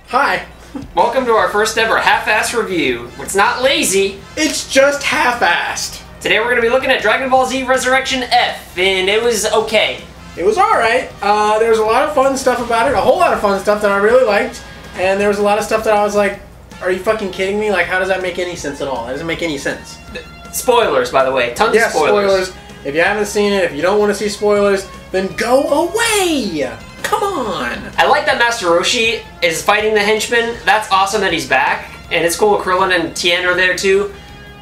Hi. Welcome to our first ever half-ass review. It's not lazy. It's just half-assed. Today we're going to be looking at Dragon Ball Z Resurrection F, and it was okay. It was alright. There was a lot of fun stuff about it, a whole lot of fun stuff that I really liked, and there was a lot of stuff that I was like, are you fucking kidding me? Like, how does that make any sense at all? That doesn't make any sense. Spoilers, by the way. Tons of spoilers. If you haven't seen it, if you don't want to see spoilers, then go away! Come on! I like that Master Roshi is fighting the henchmen. That's awesome that he's back. And it's cool Krillin and Tien are there too.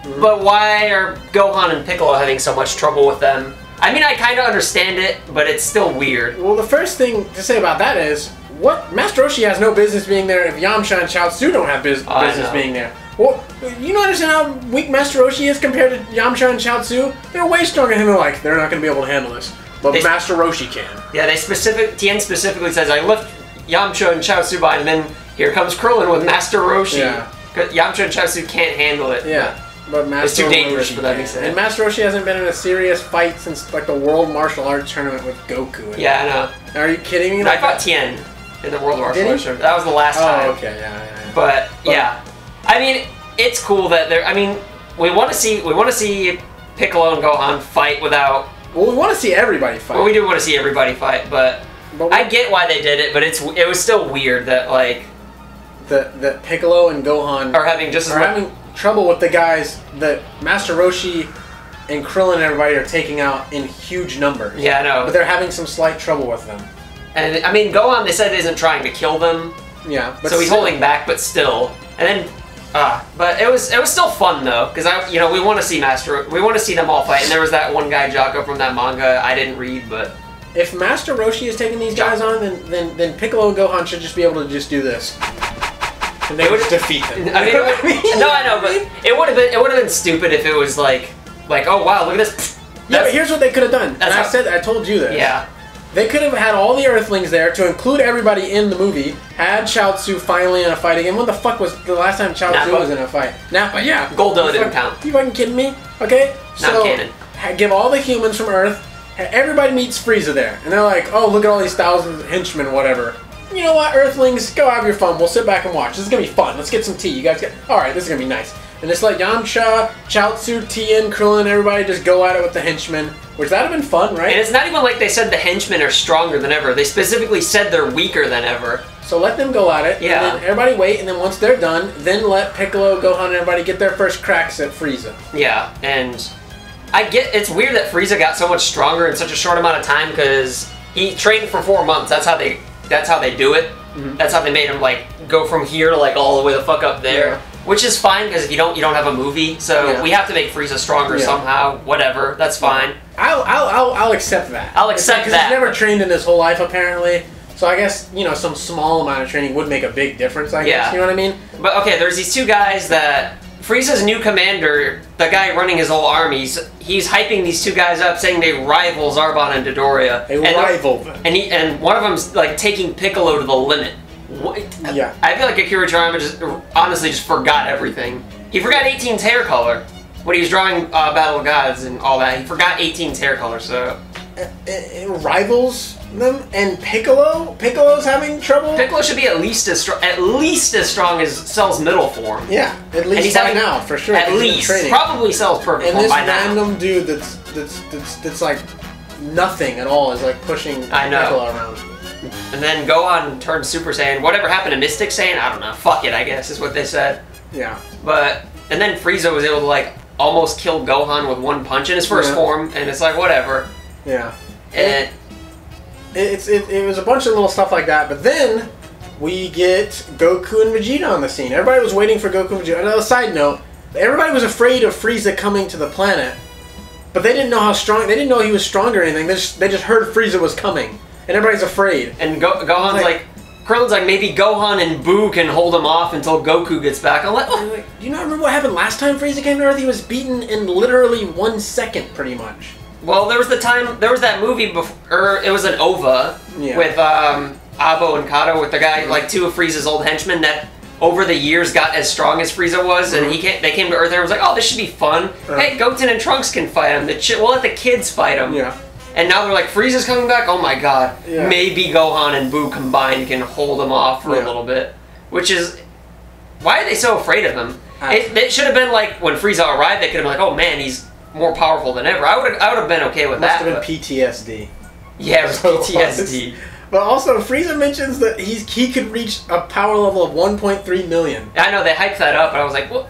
Mm-hmm. But why are Gohan and Piccolo having so much trouble with them? I mean, I kind of understand it, but it's still weird. Well, the first thing to say about that is, Master Roshi has no business being there if Yamcha and Chaozu don't have business being there. Well, you don't understand how weak Master Roshi is compared to Yamcha and Chaozu? They're way stronger than they're like, they're not going to be able to handle this. But Master Roshi can. Yeah, Tien specifically says, I lift Yamcha and Chaozu by, and then here comes Krillin with Master Roshi. Yeah. Yamcha and Chaozu can't handle it. Yeah. But Master it's too dangerous Roshi for them, can. he said. And Master Roshi hasn't been in a serious fight since like the World Martial Arts Tournament with Goku. Yeah, I know. Are you kidding me? No, I fought Tien in the World Martial Arts Tournament. That was the last time. Oh, okay, yeah. But yeah, I mean, it's cool that they're. I mean, we want to see Piccolo and Gohan fight without. Well, we want to see everybody fight. Well, we do want to see everybody fight, but I get why they did it. But it was still weird that like that Piccolo and Gohan are having having trouble with the guys that Master Roshi and Krillin and everybody are taking out in huge numbers. Yeah, I know. But they're having some slight trouble with them. And I mean, Gohan, they said isn't trying to kill them. Yeah, but so he's holding back, but still. And then, but it was still fun though, because we want to see we want to see them all fight. And there was that one guy Jocko from that manga I didn't read, but if Master Roshi is taking these guys on, then Piccolo and Gohan should just be able to just do this. And they would defeat them. I mean, no, I know, but it would have been stupid if it was like, oh wow, look at this. Yeah, but here's what they could have done. And I told you this. Yeah. They could have had all the Earthlings there to include everybody in the movie. Had Chaozu finally in a fight again. When the fuck was the last time Chaozu was in a fight? Nappa, yeah. Goldo didn't count. You fucking kidding me? Okay. Not canon. Give all the humans from Earth. Everybody meets Frieza there, and they're like, "Oh, look at all these thousands of henchmen, whatever." You know what, Earthlings, go have your fun. We'll sit back and watch. This is gonna be fun. Let's get some tea. You guys get. All right, this is gonna be nice. And just let Yamcha, Chaozu, Tien, Krillin, everybody just go at it with the henchmen. Which that'd have been fun, right? And it's not even like they said the henchmen are stronger than ever. They specifically said they're weaker than ever. So let them go at it. Yeah. And then everybody wait, and then once they're done, then let Piccolo, Gohan, and everybody get their first cracks at Frieza. Yeah, and I get it's weird that Frieza got so much stronger in such a short amount of time because he trained for 4 months. That's how they do it. Mm-hmm. That's how they made him like go from here to like all the way the fuck up there. Yeah. Which is fine because if you don't have a movie, so we have to make Frieza stronger somehow. Whatever, that's fine. I'll accept that. I'll accept that. Because he's never trained in his whole life apparently. So I guess some small amount of training would make a big difference. I guess you know what I mean. But okay, there's these two guys that Frieza's new commander, the guy running his whole armies, he's hyping these two guys up, saying they rival Zarbon and Dodoria. They rival them. And one of them's like taking Piccolo to the limit. Yeah. I feel like Akira Toriyama honestly just forgot everything. He forgot 18's hair color when he was drawing Battle of Gods and all that. He forgot 18's hair color, so... It rivals them, and Piccolo's having trouble? Piccolo should be at least as strong as Cell's middle form. Yeah, at least by now, for sure. At least. Probably Cell's perfect form by now. And this random dude that's like nothing at all is like pushing Piccolo around. And then Gohan turned Super Saiyan. Whatever happened to Mystic Saiyan? I don't know. Fuck it, I guess, is what they said. Yeah. And then Frieza was able to, like, almost kill Gohan with one punch in his first form, and it's like, whatever. Yeah. And it was a bunch of little stuff like that, but then we get Goku and Vegeta on the scene. Everybody was waiting for Goku and Vegeta. Another side note, everybody was afraid of Frieza coming to the planet, but they didn't know how strong, they didn't know he was strong or anything. They just heard Frieza was coming. And everybody's afraid. And Gohan's like, Krillin's like, maybe Gohan and Boo can hold him off until Goku gets back. I'm like, oh. Do you not remember what happened last time Frieza came to Earth? He was beaten in literally 1 second, pretty much. Well, there was that movie before, it was an OVA with Abo and Kato with the guy, like 2 of Frieza's old henchmen that over the years got as strong as Frieza was, and they came to Earth and was like, oh, this should be fun. Hey, Goten and Trunks can fight him. We'll let the kids fight him. Yeah. And now they're like, Frieza's coming back? Oh my god. Yeah. Maybe Gohan and Boo combined can hold him off for a little bit. which is why are they so afraid of him? It should have been like when Frieza arrived, they could have been like, oh man, he's more powerful than ever. I would have been okay with that. Must have been PTSD. Yeah, it was PTSD. But also, Frieza mentions that he could reach a power level of 1.3 million. I know, they hyped that up, and I was like, well,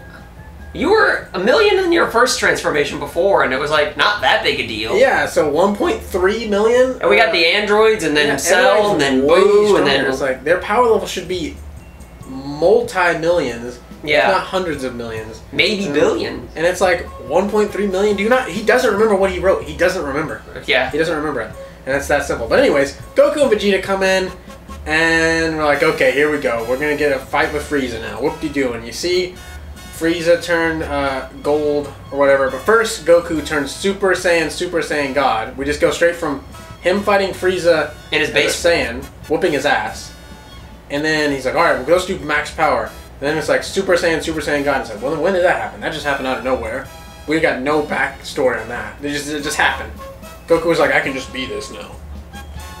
you were 1 million in your first transformation before, and it was like, not that big a deal. Yeah, so 1.3 million? And we got the androids, and then Cell, and then Boo, and then... It's like, their power level should be multi-millions. Yeah. Not hundreds of millions. Maybe billions. And it's like, 1.3 million? He doesn't remember what he wrote. He doesn't remember. Yeah. He doesn't remember it. And it's that simple. But anyways, Goku and Vegeta come in, and we're like, okay, here we go. We're going to get a fight with Frieza now. Whoop-de-doo. And you see Frieza turn gold or whatever. But first, Goku turns Super Saiyan God. We just go straight from him fighting Frieza in his base Saiyan, whooping his ass. And then he's like, all right, well, let's do max power. And then it's like Super Saiyan God. It's like, well, when did that happen? That just happened out of nowhere. We got no backstory on that. It just happened. Goku was like, I can just be this now.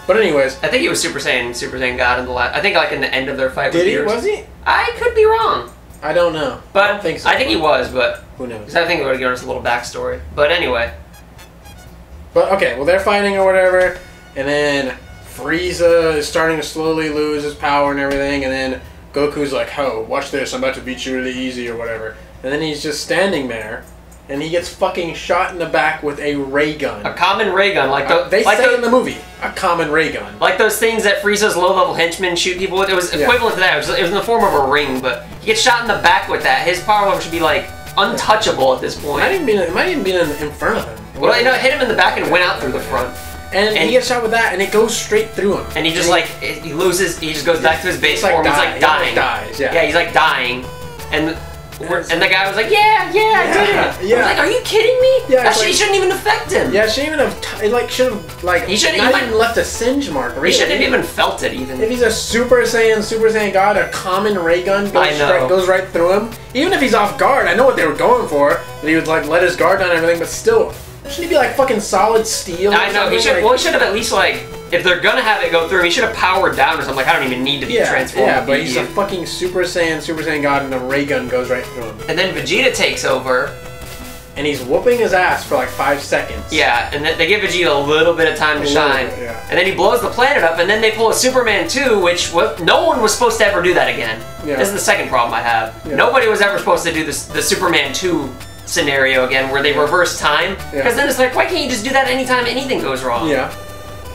But anyways, I think he was Super Saiyan God in the last. I think like in the end of their fight. Did he? Was he? I could be wrong. I don't know. But I don't think so. I think he was, but who knows? Because I think it would have given us a little backstory. But anyway. But okay, well they're fighting or whatever, and then Frieza is starting to slowly lose his power and everything, and then Goku's like, "Ho, watch this! I'm about to beat you really easy or whatever." And then he's just standing there. And he gets fucking shot in the back with a ray gun. A common ray gun, like they say in the movie, a common ray gun. Like those things that Frieza's low-level henchmen shoot people with. It was equivalent to that. It was in the form of a ring, but he gets shot in the back with that. His power level should be like untouchable at this point. It might even be in front of him. Well, it hit him in the back and went out through the front. And he gets shot with that, and it goes straight through him. And he just he loses. He just goes back to his base form. He's like dying. He dies. Yeah. Yeah, he's like dying, and the guy was like, yeah, I did it. Yeah. I was like, are you kidding me? Yeah, he shouldn't even affect him. Yeah, shouldn't even have he shouldn't even left a singe mark. Really. He shouldn't have even felt it even. If he's a Super Saiyan God, a common ray gun goes right through him. Even if he's off guard, I know what they were going for. That he would like let his guard down and everything, but still, shouldn't he be like fucking solid steel? I know he should. Well, he should have at least like. If they're gonna have it go through, he should have powered down or something. Like, I don't even need to be transformed. Yeah, but he's a fucking Super Saiyan God, and the ray gun goes right through him. And then Vegeta takes over. And he's whooping his ass for like 5 seconds. Yeah, and then they give Vegeta a little bit of time to shine. And then he blows the planet up, and then they pull a Superman 2, which no one was supposed to ever do that again. Yeah. This is the second problem I have. Yeah. Nobody was ever supposed to do the Superman 2 scenario again, where they reverse time. Because then it's like, why can't you just do that anytime anything goes wrong? Yeah.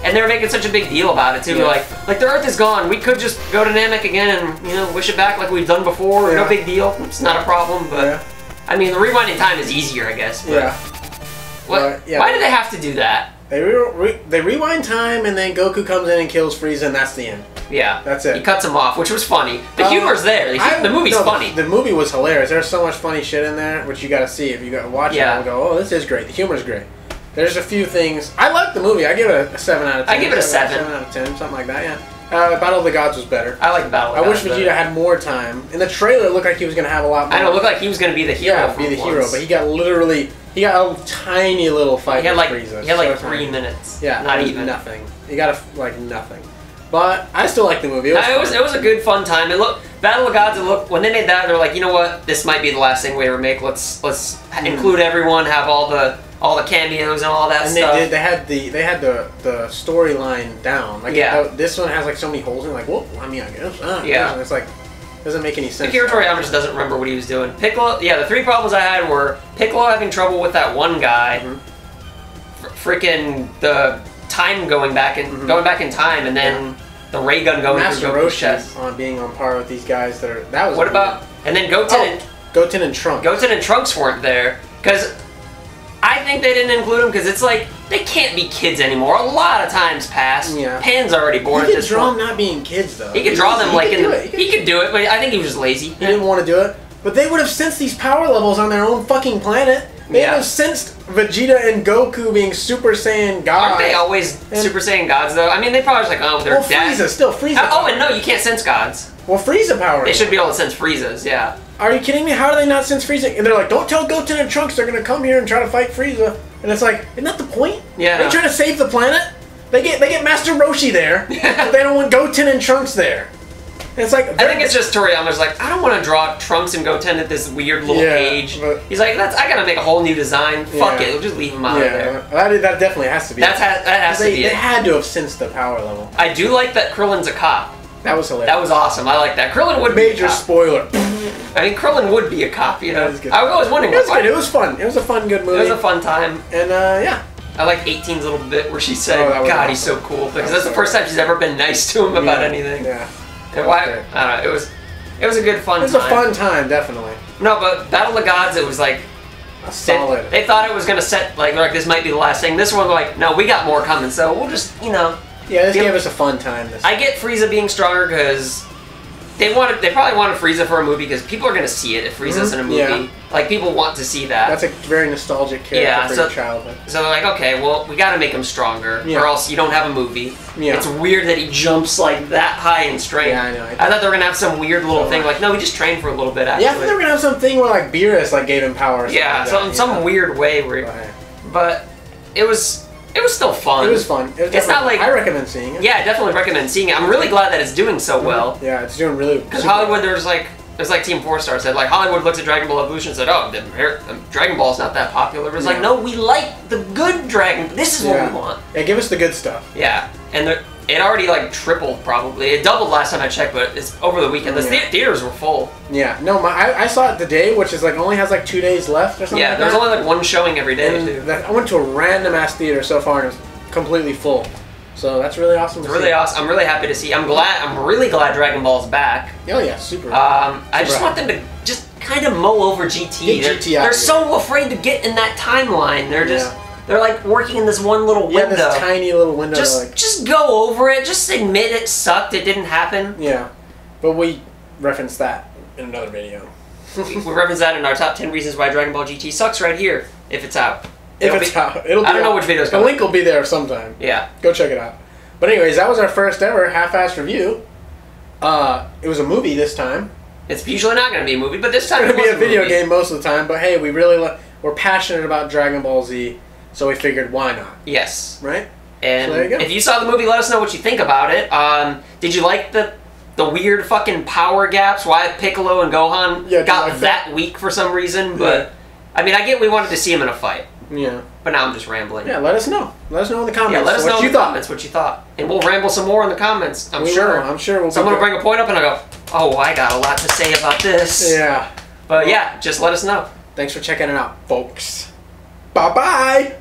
And they were making such a big deal about it too. Yeah. Like the Earth is gone. We could just go to Namek again and wish it back like we've done before. Yeah. No big deal. It's not a problem. But I mean, the rewinding time is easier, I guess. But why do they have to do that? They rewind time, and then Goku comes in and kills Frieza, and that's the end. Yeah, that's it. He cuts him off, which was funny. The humor's there. The movie's funny. The movie was hilarious. There's so much funny shit in there, which you got to see if you got to watch it. And go, oh, this is great. The humor's great. There's a few things. I like the movie. I give it a 7 out of 10. I give it a 7. 7 out of 10, something like that, yeah. Battle of the Gods was better. I like Battle of the Gods. I wish Vegeta had more time. In the trailer, it looked like he was going to have a lot more. I know, it looked like he was going to be the hero. Yeah, be the hero, but he got a tiny little fight with Frieza. He had like 3 minutes. Yeah, not even. Nothing. He got nothing. But I still like the movie. It was a good fun time. Battle of Gods. When they made that, they were like, you know what? This might be the last thing we ever make. Let's include everyone. Have all the cameos and all that stuff. And they had the storyline down. Like this one has like so many holes in it. Like, well, I mean, I guess. And it's like doesn't make any sense. Akira Toriyama just doesn't remember what he was doing. Piccolo. Yeah, the 3 problems I had were Piccolo having trouble with that one guy. Freaking the time going back in time, and then the ray gun going through Goku's chest. On being on par with these guys that was. What about and then Goten and Trunks? Goten and Trunks weren't there because I think they didn't include them because it's like they can't be kids anymore. A lot of times passed. Yeah. Pan's already born. He could draw them not being kids though. He could draw them he could do it, but I think he was just lazy. He didn't want to do it. But they would have sensed these power levels on their own fucking planet. They would have sensed Vegeta and Goku being Super Saiyan gods. Aren't they always Super Saiyan gods though? I mean, they probably just like, oh, they're Frieza. Oh, and no, you can't sense gods. Well, Frieza power. They should be able to sense Friezas, yeah. Are you kidding me? How do they not sense Frieza? And they're like, don't tell Goten and Trunks they're gonna come here and try to fight Frieza. And it's like, isn't that the point? Yeah. They're trying to save the planet. They get Master Roshi there, but they don't want Goten and Trunks there. And It's like I think it's just Toriyama's like, I don't want to draw Trunks and Goten at this weird little age. He's like, I gotta make a whole new design. Fuck it, we'll just leave him out of there. That definitely has to be. That has to be. They had to have sensed the power level. I do like that Krillin's a cop. That was hilarious. That was awesome. I like that. Krillin would major be a cop. spoiler. I mean, Krillin would be a cop. You know, I was always wondering. It was good. It was fun. It was a fun, good movie. It was a fun time. And yeah. I like 18's little bit where she said, "God, awesome. He's so cool," because that's the first time she's ever been nice to him about anything. Yeah. And why? I don't know. It was a good fun time. It was a fun time, definitely. No, but Battle of the Gods, it was like solid. They thought it was gonna set like this might be the last thing. This one, like, no, we got more coming, so we'll just Yeah, this gave us a fun time. I get Frieza being stronger because they probably wanted Frieza for a movie because people are gonna see it if Frieza's in a movie. Yeah. Like, people want to see that. That's a very nostalgic character for your childhood. So they're like, okay, well, we gotta make him stronger, or else you don't have a movie. Yeah. It's weird that he jumps like that high in strength. Yeah, I know. I thought they were gonna have some weird little thing, like, no, we just trained for a little bit after. Yeah, I thought they were gonna have something where like Beerus like gave him power. Or Some weird way where. But it was still fun. It was fun. It's not like I recommend seeing it. Yeah, I definitely recommend seeing it. I'm really glad that it's doing so well. Yeah, it's doing really. Because Hollywood, there's like Team 4 Star said, like, Hollywood looks at Dragon Ball Evolution and said, oh, Dragon Ball's not that popular. But it's like, no, we like the good Dragon. This is what we want. Yeah, give us the good stuff. Yeah, and it already like tripled probably. It doubled last time I checked, but it's over the weekend. The theaters were full. Yeah, no, I saw it today, which is like only has like 2 days left or something. Yeah, there's only like one showing every day too. I went to a random ass theater so far and it was completely full. So that's really awesome. It's really awesome. I'm really happy to see. I'm really glad Dragon Ball's back. Oh yeah, super. I just want them to just kind of mow over GT. They're so afraid to get in that timeline. They're just they're like working in this one little window. Yeah, this tiny little window. Just go over it. Just admit it sucked. It didn't happen. Yeah, but we reference that in another video. we reference that in our top 10 reasons why Dragon Ball GT sucks right here if it's out. It'll be out. I don't know which video's The link will be there sometime. Yeah. Go check it out. But anyways, that was our first ever half-assed review. It was a movie this time. It's usually not going to be a movie, but this time it's going to be a video game most of the time. But hey, we're passionate about Dragon Ball Z, so we figured why not? Yes. Right? And so there you go. If you saw the movie, let us know what you think about it. Did you like the weird fucking power gaps? Why Piccolo and Gohan got that weak for some reason? But I mean, I get we wanted to see him in a fight. Yeah. But now I'm just rambling. Yeah, let us know. Let us know in the comments. Yeah, let us know in the comments what you thought. And we'll ramble some more in the comments, I'm sure. I'm sure we'll Someone will bring a point up and I'll go, oh, I got a lot to say about this. Yeah. But yeah, just let us know. Thanks for checking it out, folks. Bye-bye.